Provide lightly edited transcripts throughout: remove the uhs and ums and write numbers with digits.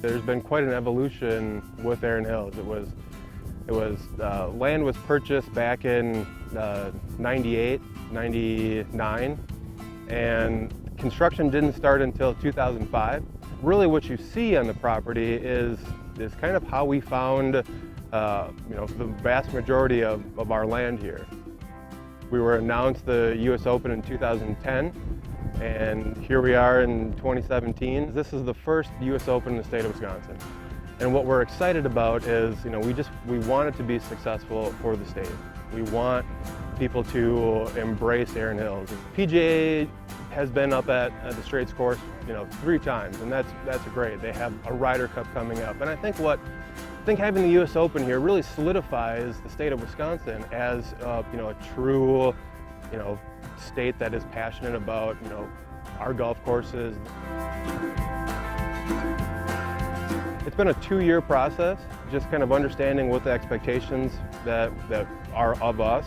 There's been quite an evolution with Erin Hills. Land was purchased back in 98, 99, and construction didn't start until 2005. Really what you see on the property is kind of how we found the vast majority of our land here. We were announced the U.S. Open in 2010, and here we are in 2017. This is the first U.S. Open in the state of Wisconsin. And what we're excited about is, we want it to be successful for the state. We want people to embrace Erin Hills. PGA has been up at the Straits course, 3 times, and that's great. They have a Ryder Cup coming up, and I think having the U.S. Open here really solidifies the state of Wisconsin as a true, state that is passionate about our golf courses. It's been a 2-year process, just kind of understanding what the expectations that are of us.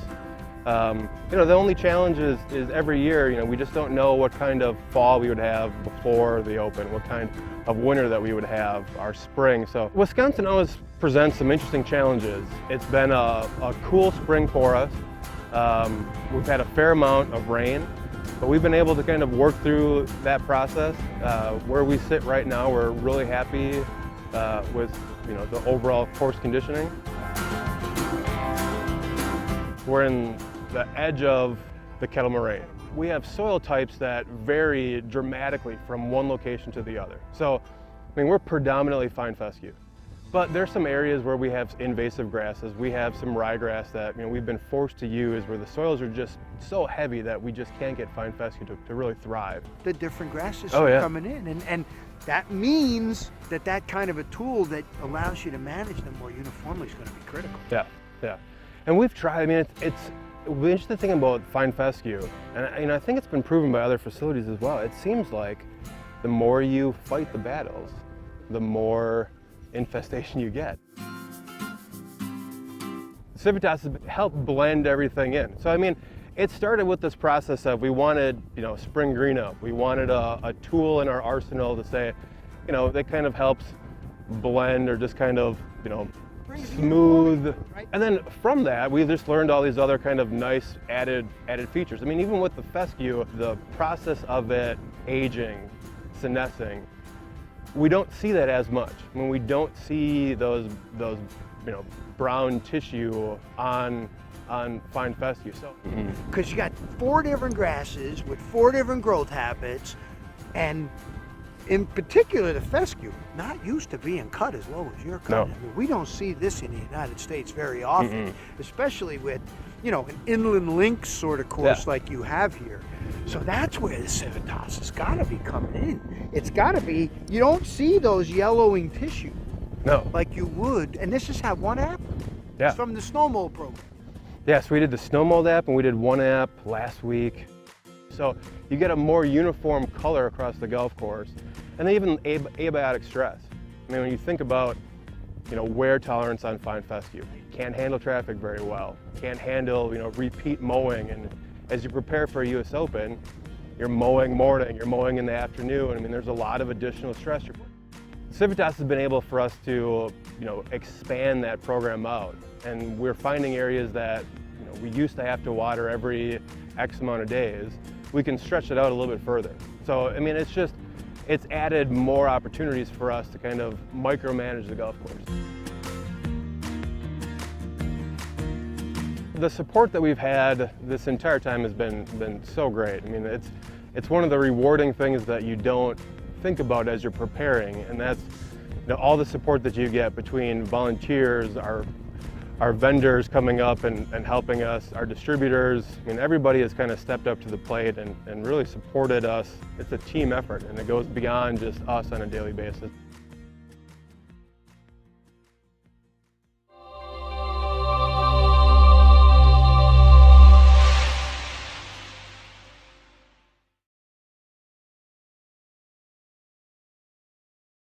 The only challenge is every year, we just don't know what kind of fall we would have before the Open, what kind of winter that we would have, our spring. So Wisconsin always presents some interesting challenges. It's been a cool spring for us. We've had a fair amount of rain, but we've been able to kind of work through that process. Where we sit right now, we're really happy with the overall course conditioning. We're in the edge of the Kettle Moraine. We have soil types that vary dramatically from one location to the other. So, we're predominantly fine fescue, but there's some areas where we have invasive grasses. We have some ryegrass that we've been forced to use where the soils are just so heavy that we just can't get fine fescue to really thrive. The different grasses are coming in, and that means that kind of a tool that allows you to manage them more uniformly is going to be critical. Yeah. And we've tried, it's the interesting thing about fine fescue, and I think it's been proven by other facilities as well, it seems like the more you fight the battles, the more infestation you get. CIVITAS has helped blend everything in. So it started with this process of we wanted spring green up. We wanted a tool in our arsenal to say, that kind of helps blend or just kind of smooth. Right. And then from that, we've just learned all these other kind of nice added features. Even with the fescue, the process of it aging, senescing, we don't see that as much. We don't see those brown tissue on fine fescue. So, because you got 4 different grasses with 4 different growth habits, and in particular the fescue, not used to being cut as low as you're cutting. No. We don't see this in the United States very often, especially with an inland links sort of course like you have here. So that's where the CIVITAS has got to be coming in. It's got to be, you don't see those yellowing tissue like you would, and this has had 1 app. It's from the snow mold program. Yes, we did the snow mold app, and we did 1 app last week. So you get a more uniform color across the golf course, and then even abiotic stress. When you think about wear tolerance on fine fescue, can't handle traffic very well, can't handle repeat mowing, and as you prepare for a U.S. Open, you're mowing morning, you're mowing in the afternoon. There's a lot of additional stress. CIVITAS has been able for us to expand that program out, and we're finding areas that we used to have to water every X amount of days. We can stretch it out a little bit further. So it's added more opportunities for us to kind of micromanage the golf course. The support that we've had this entire time has been so great. It's one of the rewarding things that you don't think about as you're preparing, and that's all the support that you get between volunteers, our vendors coming up and helping us, our distributors. Everybody has kind of stepped up to the plate and really supported us. It's a team effort, and it goes beyond just us on a daily basis.